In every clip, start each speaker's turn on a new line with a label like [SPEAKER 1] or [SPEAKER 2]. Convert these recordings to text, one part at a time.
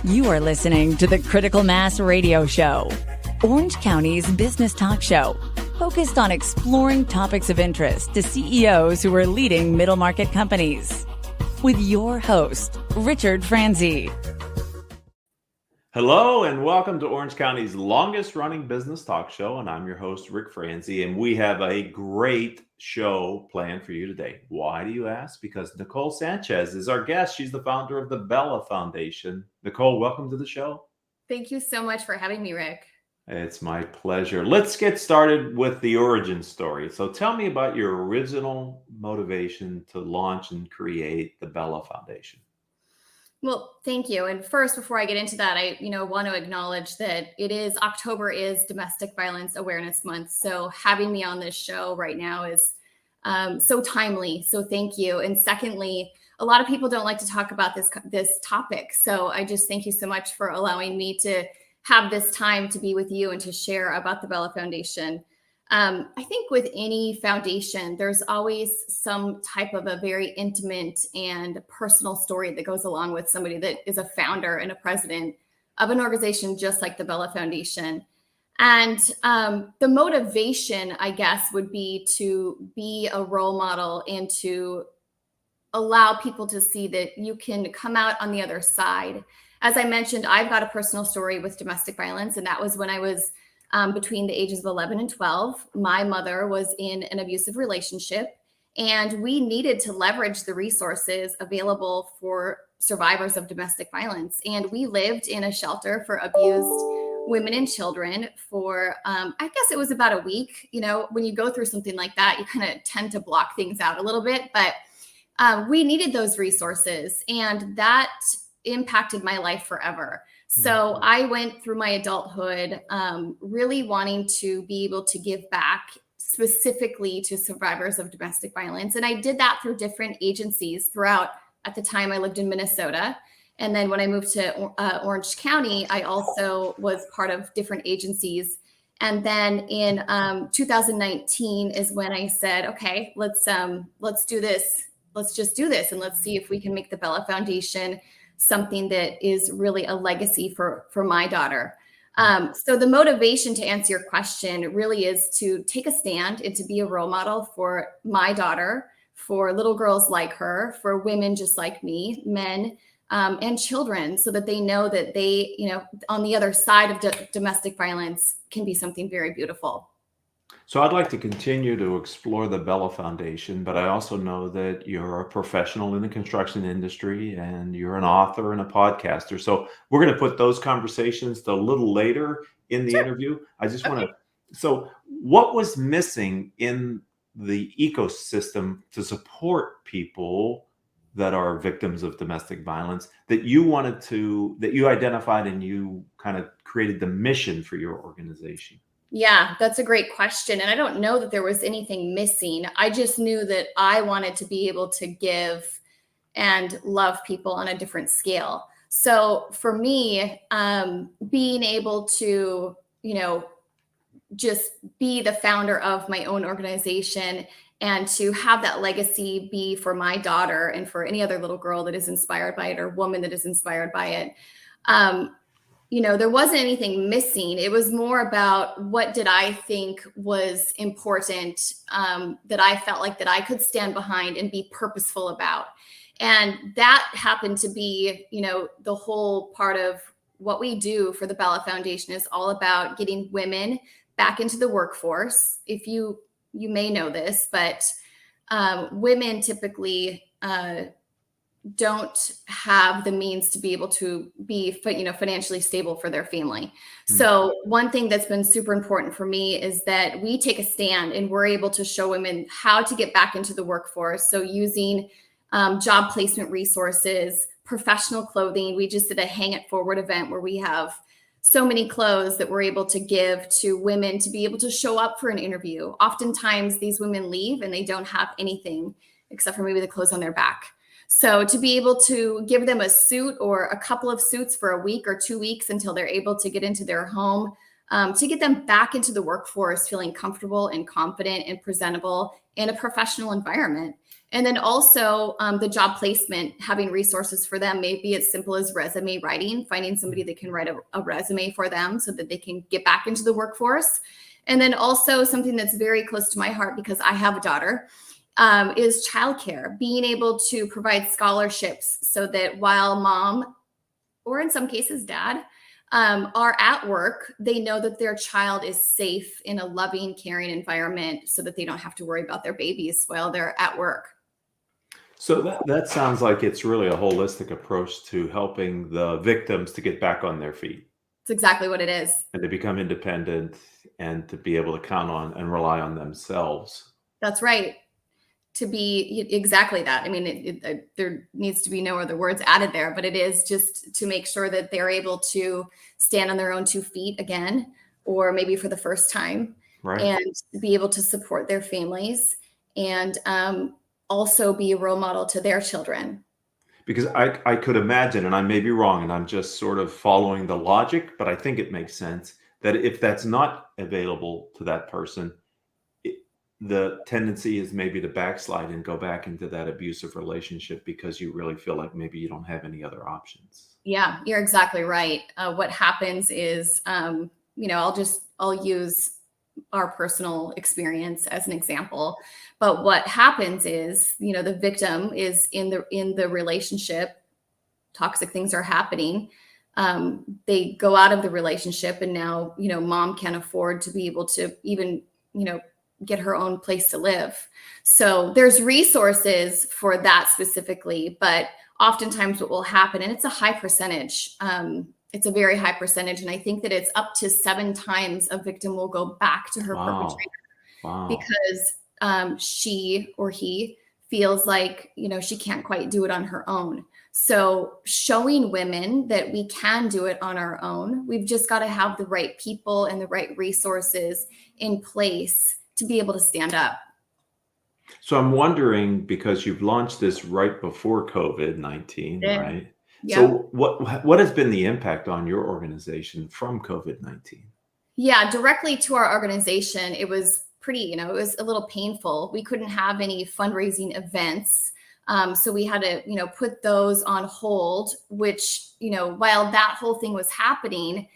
[SPEAKER 1] You are listening to the Critical Mass Radio Show, Orange County's business talk show, focused on exploring topics of interest to CEOs who are leading middle market companies. With your host, Richard Franzi.
[SPEAKER 2] Hello and welcome to Orange County's longest running business talk show. And I'm your host, Rick Franzi. And we have a great show planned for you today. Why do you ask? Because Nicole Sanchez is our guest. She's the founder of the Bella Foundation. Nicole, welcome to the show.
[SPEAKER 3] Thank you so much for having me, Rick.
[SPEAKER 2] It's my pleasure. Let's get started with the origin story. So tell me about your original motivation to launch and create the Bella Foundation.
[SPEAKER 3] Well, thank you. And first, before I get into that, I want to acknowledge that October is Domestic Violence Awareness Month. So having me on this show right now is so timely. So thank you. And secondly, a lot of people don't like to talk about this topic. So I just thank you so much for allowing me to have this time to be with you and to share about the Bella Foundation. I think with any foundation, there's always some type of a very intimate and personal story that goes along with somebody that is a founder and a president of an organization just like the Bella Foundation. And the motivation, I guess, would be to be a role model and to allow people to see that you can come out on the other side. As I mentioned, I've got a personal story with domestic violence, and that was when I was between the ages of 11 and 12. My mother was in an abusive relationship, and we needed to leverage the resources available for survivors of domestic violence. And we lived in a shelter for abused women and children for, I guess it was about a week. You know, when you go through something like that, you kind of tend to block things out a little bit, but we needed those resources, and that impacted my life forever. So I went through my adulthood really wanting to be able to give back specifically to survivors of domestic violence. And I did that through different agencies throughout. At the time, I lived in Minnesota. And then when I moved to Orange County, I also was part of different agencies. And then in 2019 is when I said, okay, let's do this. Let's just do this. And let's see if we can make the Bella Foundation something that is really a legacy for my daughter. So the motivation, to answer your question, really is to take a stand and to be a role model for my daughter, for little girls like her, for women just like me, men, and children, so that they know that they, on the other side of domestic violence can be something very beautiful.
[SPEAKER 2] So I'd like to continue to explore the Bella Foundation, but I also know that you're a professional in the construction industry and you're an author and a podcaster. So we're going to put those conversations a little later in the interview. I just want to, so what was missing in the ecosystem to support people that are victims of domestic violence that you identified and you kind of created the mission for your organization?
[SPEAKER 3] Yeah, that's a great question. And I don't know that there was anything missing. I just knew that I wanted to be able to give and love people on a different scale. So for me, being able to, just be the founder of my own organization and to have that legacy be for my daughter and for any other little girl that is inspired by it or woman that is inspired by it, there wasn't anything missing. It was more about what did I think was important, that I felt like that I could stand behind and be purposeful about. And that happened to be, the whole part of what we do for the Bella Foundation is all about getting women back into the workforce. If you may know this, but women typically don't have the means to be able to be, financially stable for their family. Mm-hmm. So one thing that's been super important for me is that we take a stand and we're able to show women how to get back into the workforce. So using job placement resources, professional clothing. We just did a Hang It Forward event where we have so many clothes that we're able to give to women to be able to show up for an interview. Oftentimes these women leave and they don't have anything except for maybe the clothes on their back. So to be able to give them a suit or a couple of suits for a week or 2 weeks until they're able to get into their home, to get them back into the workforce, feeling comfortable and confident and presentable in a professional environment. And then also the job placement, having resources for them, maybe as simple as resume writing, finding somebody that can write a resume for them so that they can get back into the workforce. And then also something that's very close to my heart because I have a daughter, is childcare, being able to provide scholarships so that while mom, or in some cases dad, are at work, they know that their child is safe in a loving, caring environment so that they don't have to worry about their babies while they're at work.
[SPEAKER 2] So that sounds like it's really a holistic approach to helping the victims to get back on their feet
[SPEAKER 3] It's exactly what it is.
[SPEAKER 2] and to become independent and to be able to count on and rely on themselves.
[SPEAKER 3] That's right. To be exactly that. I mean, there needs to be no other words added there, but it is just to make sure that they're able to stand on their own 2 feet again, or maybe for the first time,
[SPEAKER 2] Right.
[SPEAKER 3] and be able to support their families and also be a role model to their children.
[SPEAKER 2] Because I could imagine, and I may be wrong, and I'm just sort of following the logic, but I think it makes sense that if that's not available to that person, the tendency is maybe to backslide and go back into that abusive relationship because you really feel like maybe you don't have any other options.
[SPEAKER 3] Yeah, you're exactly right. What happens is, I'll use our personal experience as an example. But what happens is, the victim is in the relationship, toxic things are happening. They go out of the relationship and now, mom can't afford to be able to even, get her own place to live. So there's resources for that specifically, but oftentimes what will happen, and it's a high percentage, it's a very high percentage. And I think that it's up to 7 times a victim will go back to her perpetrator because she or he feels like, she can't quite do it on her own. So showing women that we can do it on our own, we've just got to have the right people and the right resources in place to be able to stand up.
[SPEAKER 2] So I'm wondering, because you've launched this right before COVID-19, right?
[SPEAKER 3] Yep.
[SPEAKER 2] So what has been the impact on your organization from COVID-19?
[SPEAKER 3] Yeah, directly to our organization, it was pretty, it was a little painful. We couldn't have any fundraising events. So we had to, put those on hold, which, while that whole thing was happening,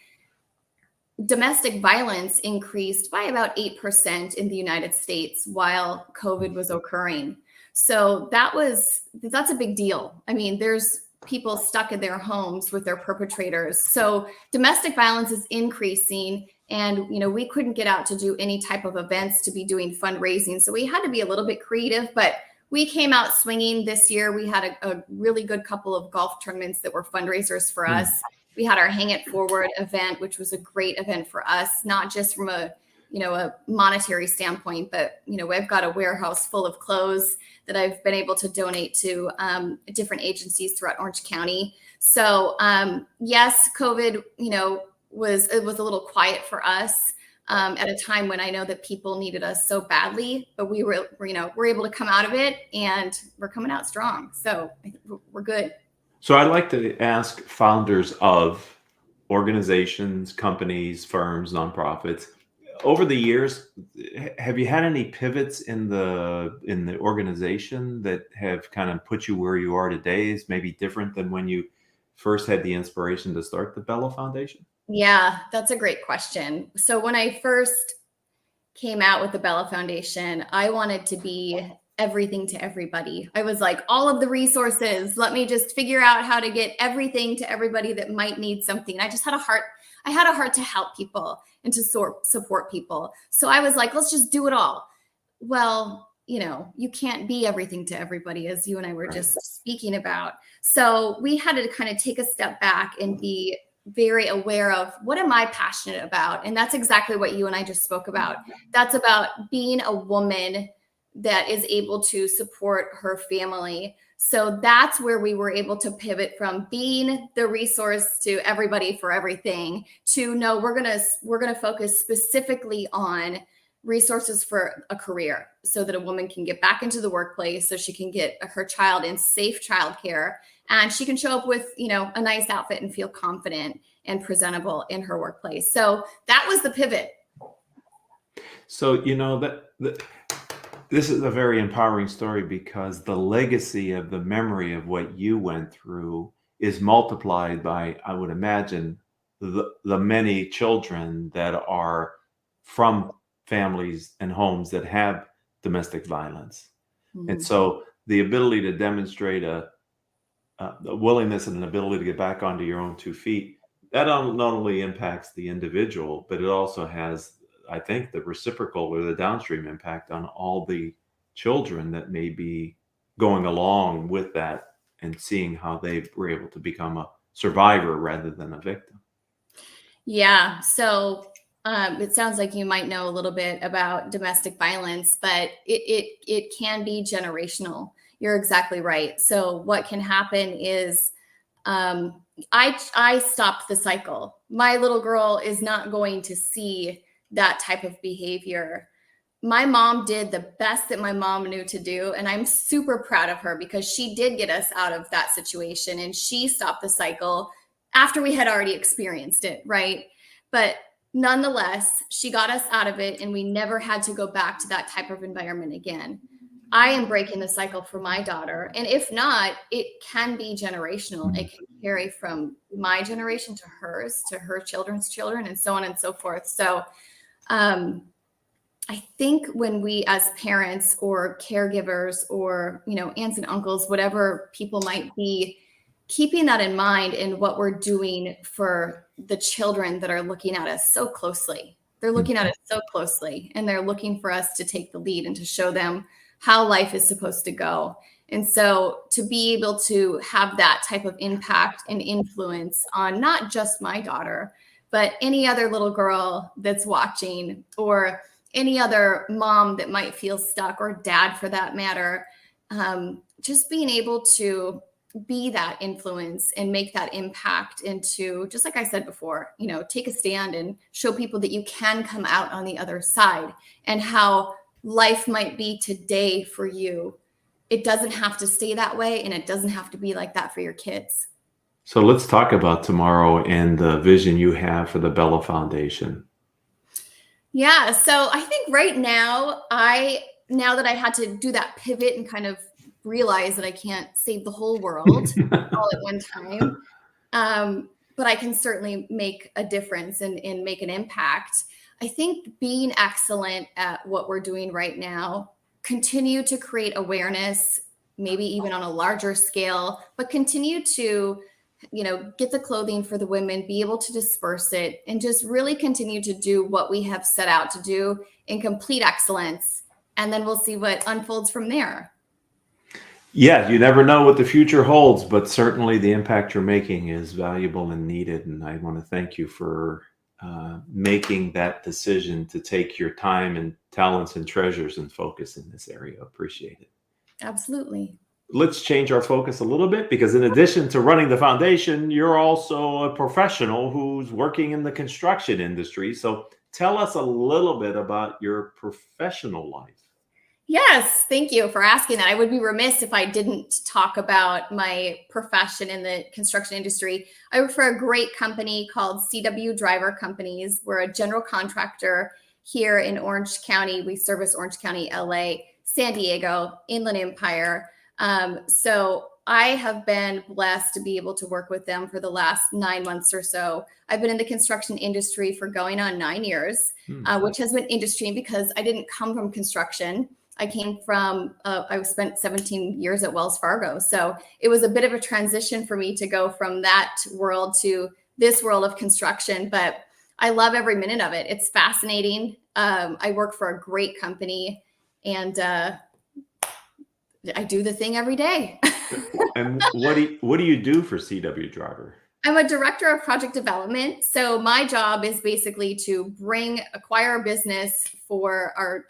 [SPEAKER 3] domestic violence increased by about 8% in the United States while COVID was occurring. So that's a big deal. I mean, there's people stuck in their homes with their perpetrators. So domestic violence is increasing, and we couldn't get out to do any type of events to be doing fundraising. So we had to be a little bit creative, but we came out swinging this year. We had a really good couple of golf tournaments that were fundraisers for us. We had our Hang It Forward event, which was a great event for us, not just from a monetary standpoint, but, I've got a warehouse full of clothes that I've been able to donate to different agencies throughout Orange County. So yes, COVID, was a little quiet for us at a time when I know that people needed us so badly, but we're able to come out of it, and we're coming out strong. So I think we're good.
[SPEAKER 2] So I'd like to ask founders of organizations, companies, firms, nonprofits, over the years, have you had any pivots in the organization that have kind of put you where you are today? Is maybe different than when you first had the inspiration to start the Bella Foundation?
[SPEAKER 3] Yeah, that's a great question. So when I first came out with the Bella Foundation, I wanted to be everything to everybody. I was like, all of the resources, let me just figure out how to get everything to everybody that might need something. I just had a heart. I had a heart to help people and to support people. So I was like, let's just do it all. Well, you can't be everything to everybody, as you and I were just speaking about. So we had to kind of take a step back and be very aware of, what am I passionate about? And that's exactly what you and I just spoke about. That's about being a woman that is able to support her family. So that's where we were able to pivot from being the resource to everybody for everything to, no, we're going to focus specifically on resources for a career so that a woman can get back into the workplace, so she can get her child in safe childcare, and she can show up with, a nice outfit and feel confident and presentable in her workplace. So that was the pivot.
[SPEAKER 2] So, This is a very empowering story because the legacy of the memory of what you went through is multiplied by, I would imagine, the many children that are from families and homes that have domestic violence. And
[SPEAKER 3] Mhm.
[SPEAKER 2] so the ability to demonstrate a willingness and an ability to get back onto your own 2 feet, that not only impacts the individual, but it also has, I think, the reciprocal or the downstream impact on all the children that may be going along with that and seeing how they were able to become a survivor rather than a victim.
[SPEAKER 3] Yeah. So it sounds like you might know a little bit about domestic violence, but it can be generational. You're exactly right. So what can happen is I stopped the cycle. My little girl is not going to see that type of behavior. My mom did the best that my mom knew to do, and I'm super proud of her because she did get us out of that situation and she stopped the cycle after we had already experienced it, right? But nonetheless, she got us out of it and we never had to go back to that type of environment again. I am breaking the cycle for my daughter. And if not, it can be generational. It can carry from my generation to hers, to her children's children, and so on and so forth. So I think when we as parents or caregivers or, aunts and uncles, whatever people might be, keeping that in mind in what we're doing for the children that are looking at us so closely. They're looking at us so closely and they're looking for us to take the lead and to show them how life is supposed to go. And so to be able to have that type of impact and influence on not just my daughter, but any other little girl that's watching or any other mom that might feel stuck or dad for that matter, just being able to be that influence and make that impact into, just like I said before, take a stand and show people that you can come out on the other side and how life might be today for you. It doesn't have to stay that way and it doesn't have to be like that for your kids.
[SPEAKER 2] So let's talk about tomorrow and the vision you have for the Bella Foundation.
[SPEAKER 3] Yeah. So I think right now, now that I had to do that pivot and kind of realize that I can't save the whole world all at one time, but I can certainly make a difference and make an impact. I think being excellent at what we're doing right now, continue to create awareness, maybe even on a larger scale, but continue to get the clothing for the women, be able to disperse it, and just really continue to do what we have set out to do in complete excellence. And then we'll see what unfolds from there.
[SPEAKER 2] Yeah, you never know what the future holds, but certainly the impact you're making is valuable and needed. And I want to thank you for making that decision to take your time and talents and treasures and focus in this area. Appreciate it.
[SPEAKER 3] Absolutely.
[SPEAKER 2] Let's change our focus a little bit because in addition to running the foundation, you're also a professional who's working in the construction industry. So tell us a little bit about your professional life.
[SPEAKER 3] Yes, thank you for asking that. I would be remiss if I didn't talk about my profession in the construction industry. I work for a great company called CW Driver Companies. We're a general contractor here in Orange County. We service Orange County, LA, San Diego, Inland Empire. So I have been blessed to be able to work with them for the last 9 months or so. I've been in the construction industry for going on 9 years, which has been interesting because I didn't come from construction. I came from, I spent 17 years at Wells Fargo. So it was a bit of a transition for me to go from that world to this world of construction, but I love every minute of it. It's fascinating. I work for a great company and I do the thing every day.
[SPEAKER 2] And what do you do for CW Driver?
[SPEAKER 3] I'm a director of project development. So my job is basically to acquire a business for our,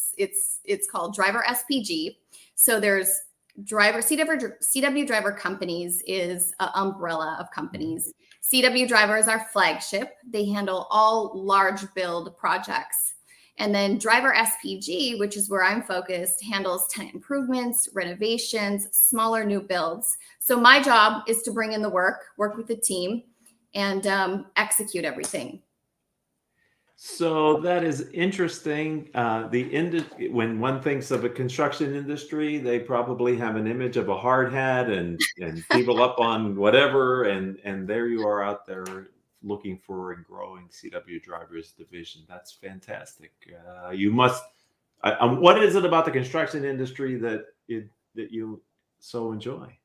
[SPEAKER 3] it's called Driver SPG. So there's CW Driver Companies is an umbrella of companies. CW Driver is our flagship. They handle all large build projects. And then Driver SPG, which is where I'm focused, handles tenant improvements, renovations, smaller new builds. So my job is to bring in the work with the team, and execute everything.
[SPEAKER 2] So that is interesting. When one thinks of a construction industry, they probably have an image of a hard hat and people up on whatever, and there you are out there looking for a growing CW drivers division. That's fantastic. You must. What is it about the construction industry that you so enjoy?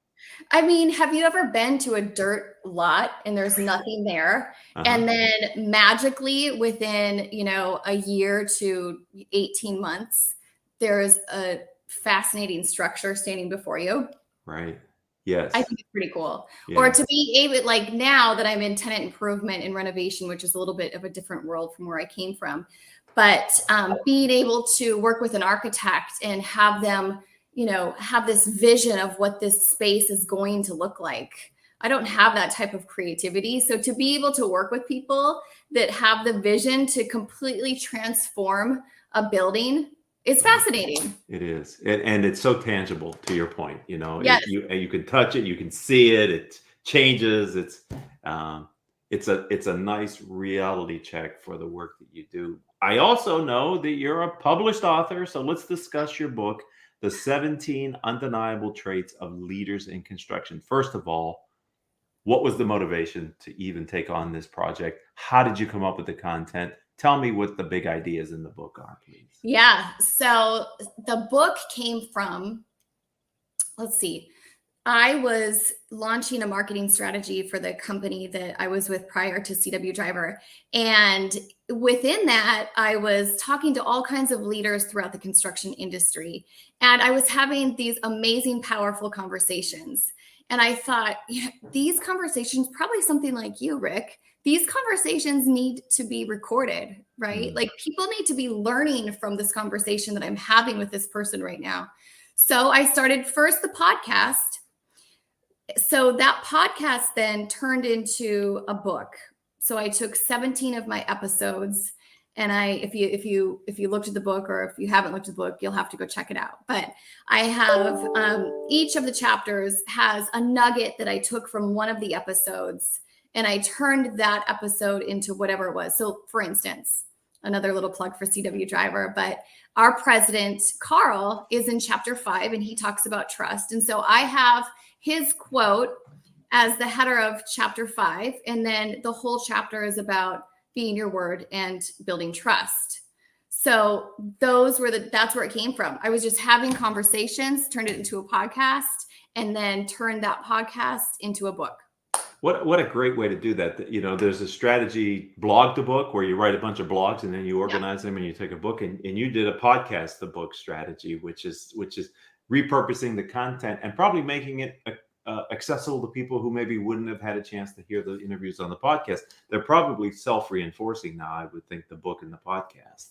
[SPEAKER 3] I mean, have you ever been to a dirt lot and there's nothing there?
[SPEAKER 2] Uh-huh.
[SPEAKER 3] And then magically within, a year to 18 months, there's a fascinating structure standing before you.
[SPEAKER 2] Right.
[SPEAKER 3] I
[SPEAKER 2] Yes.
[SPEAKER 3] think it's pretty cool. Or
[SPEAKER 2] Yeah.
[SPEAKER 3] to be able, like now that I'm in tenant improvement and renovation, which is a little bit of a different world from where I came from, but being able to work with an architect and have them, have this vision of what this space is going to look like. I don't have that type of creativity. So to be able to work with people that have the vision to completely transform a building is fascinating.
[SPEAKER 2] It is, and it's so tangible. To your point,
[SPEAKER 3] Yes.
[SPEAKER 2] you can touch it, you can see it. It changes. Um, it's a nice reality check for the work that you do. I also know that you're a published author, so let's discuss your book, "The 17 Undeniable Traits of Leaders in Construction." First of all, what was the motivation to even take on this project? How did you come up with the content? Tell me what the big ideas in the book are, please.
[SPEAKER 3] Yeah. So the book came from, let's see, I was launching a marketing strategy for the company that I was with prior to CW Driver. And within that, I was talking to all kinds of leaders throughout the construction industry. And I was having these amazing, powerful conversations. And I thought, these conversations, probably something like you, Rick, these conversations need to be recorded, right?
[SPEAKER 2] Mm.
[SPEAKER 3] Like people need to be learning from this conversation that I'm having with this person right now. So I started first the podcast. So that podcast then turned into a book. So I took 17 of my episodes, and if you looked at the book, or if you haven't looked at the book, you'll have to go check it out. But I have each of the chapters has a nugget that I took from one of the episodes, and I turned that episode into whatever it was. So for instance, another little plug for CW Driver, but our president, Carl, is in chapter 5, and he talks about trust. And so I have his quote as the header of chapter 5. And then the whole chapter is about being your word and building trust. So that's where it came from. I was just having conversations, turned it into a podcast, and then turned that podcast into a book.
[SPEAKER 2] What a great way to do that. There's a strategy blog to book where you write a bunch of blogs and then you organize them and you take a book, and you did a podcast to book strategy, which is repurposing the content and probably making it accessible to people who maybe wouldn't have had a chance to hear the interviews on the podcast. They're probably self-reinforcing now, I would think, the book and the podcast.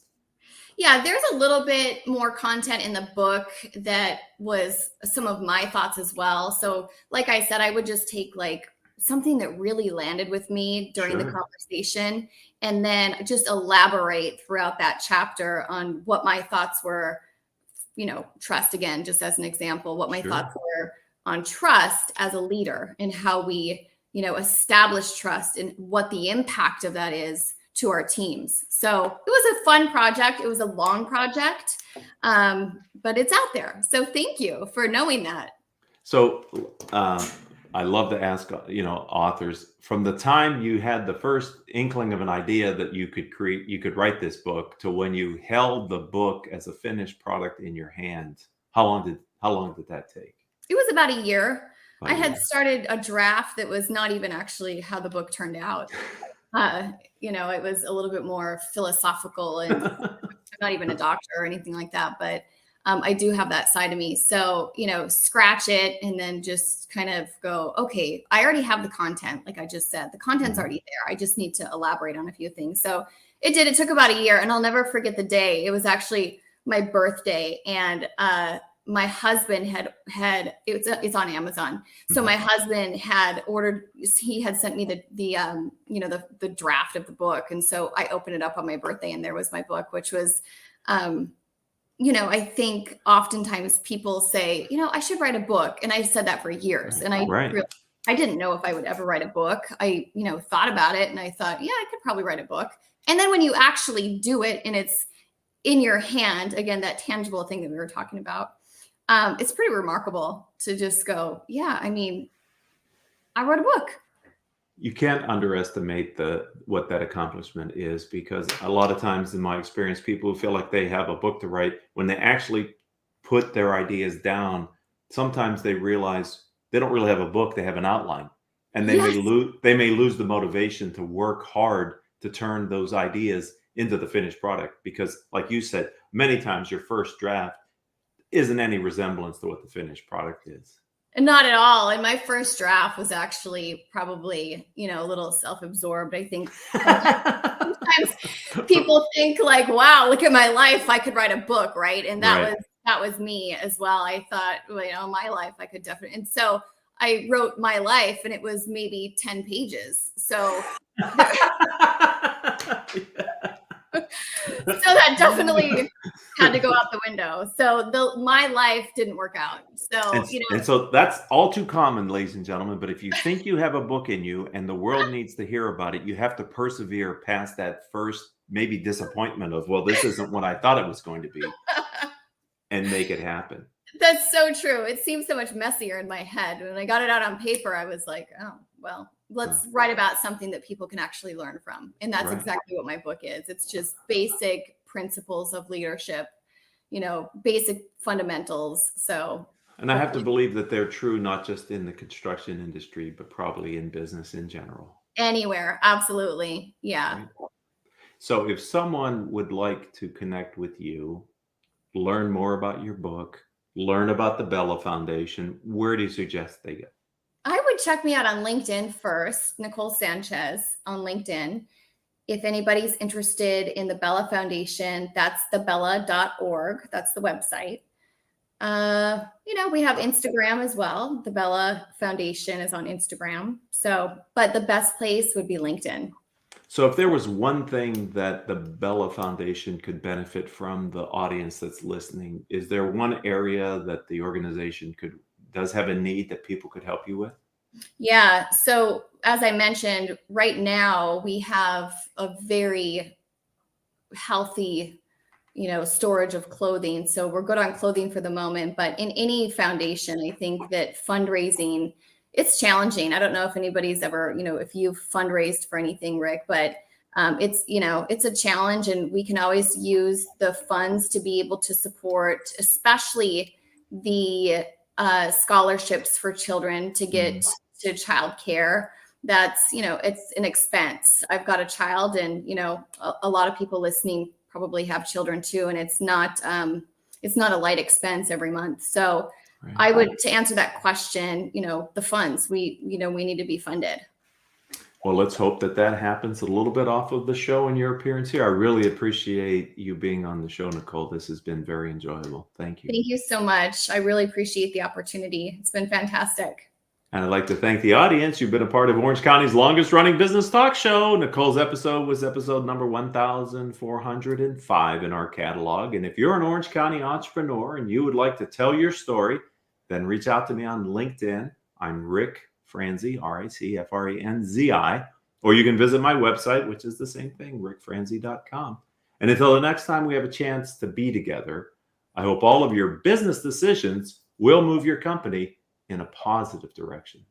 [SPEAKER 3] Yeah, there's a little bit more content in the book that was some of my thoughts as well. So like I said, I would just take like something that really landed with me during the conversation, and then just elaborate throughout that chapter on what my thoughts were, trust again, just as an example, what my thoughts were on trust as a leader and how we, establish trust and what the impact of that is to our teams. So it was a fun project. It was a long project, but it's out there. So thank you for knowing that.
[SPEAKER 2] So I love to ask, authors, from the time you had the first inkling of an idea that you could write this book, to when you held the book as a finished product in your hand, how long did that take?
[SPEAKER 3] It was about a year.
[SPEAKER 2] About
[SPEAKER 3] I
[SPEAKER 2] a
[SPEAKER 3] had
[SPEAKER 2] year.
[SPEAKER 3] started a draft that was not even actually how the book turned out. It was a little bit more philosophical, and I'm not even a doctor or anything like that, but I do have that side of me. So, scratch it and then just kind of go, okay, I already have the content. Like I just said, the content's already there. I just need to elaborate on a few things. So it took about a year, and I'll never forget the day. It was actually my birthday, and my husband had it's on Amazon. So my husband had he had sent me the draft of the book. And so I opened it up on my birthday, and there was my book, which was, I think oftentimes people say, I should write a book. And I said that for years. And I didn't know if I would ever write a book. I, thought about it, and I thought, yeah, I could probably write a book. And then when you actually do it and it's in your hand, again, that tangible thing that we were talking about, it's pretty remarkable to just go, yeah, I mean, I wrote a book.
[SPEAKER 2] You can't underestimate what that accomplishment is, because a lot of times in my experience, people who feel like they have a book to write, when they actually put their ideas down, sometimes they realize they don't really have a book, they have an outline. And they
[SPEAKER 3] Yes.
[SPEAKER 2] may lose the motivation to work hard to turn those ideas into the finished product, because like you said, many times your first draft isn't any resemblance to what the finished product is.
[SPEAKER 3] Not at all. And my first draft was actually probably, a little self-absorbed. I think sometimes people think like, wow, look at my life. I could write a book, right? And that was me as well. I thought, well, my life, I could definitely. And so I wrote my life, and it was maybe 10 pages. So so that definitely had to go out the window. So my life didn't work out. So,
[SPEAKER 2] and so that's all too common, ladies and gentlemen. But if you think you have a book in you and the world needs to hear about it, you have to persevere past that first maybe disappointment of, well, this isn't what I thought it was going to be, and make it happen.
[SPEAKER 3] That's so true. It seems so much messier in my head. When I got it out on paper, I was like, oh, well, let's write about something that people can actually learn from. And that's exactly what my book is. It's just basic principles of leadership, basic fundamentals. So,
[SPEAKER 2] and I have to believe that they're true, not just in the construction industry, but probably in business in general.
[SPEAKER 3] Anywhere. Absolutely. Yeah.
[SPEAKER 2] Right. So if someone would like to connect with you, learn more about your book, learn about the Bella Foundation, where do you suggest they go?
[SPEAKER 3] I would check me out on LinkedIn first, Nicole Sanchez on LinkedIn. If anybody's interested in the Bella Foundation, that's thebella.org. That's the website. We have Instagram as well. The Bella Foundation is on Instagram. So, but the best place would be LinkedIn.
[SPEAKER 2] So if there was one thing that the Bella Foundation could benefit from, the audience that's listening, is there one area that the organization does have a need that people could help you with?
[SPEAKER 3] Yeah. So as I mentioned, right now we have a very healthy, storage of clothing. So we're good on clothing for the moment, but in any foundation, I think that fundraising, it's challenging. I don't know if anybody's ever, if you've fundraised for anything, Rick, but it's a challenge, and we can always use the funds to be able to support, especially the scholarships for children to get to childcare. That's, it's an expense. I've got a child, and, a lot of people listening probably have children too. And it's not a light expense every month. So I would, to answer that question, the funds, we need to be funded.
[SPEAKER 2] Well, let's hope that happens. A little bit off of the show and your appearance here. I really appreciate you being on the show, Nicole. This has been very enjoyable. Thank you.
[SPEAKER 3] Thank you so much. I really appreciate the opportunity. It's been fantastic.
[SPEAKER 2] And I'd like to thank the audience. You've been a part of Orange County's longest running business talk show. Nicole's episode was episode number 1405 in our catalog. And if you're an Orange County entrepreneur and you would like to tell your story, then reach out to me on LinkedIn. I'm Rick Franzi, RICFRANZI, or you can visit my website, which is the same thing, rickfranzi.com. And until the next time we have a chance to be together, I hope all of your business decisions will move your company in a positive direction.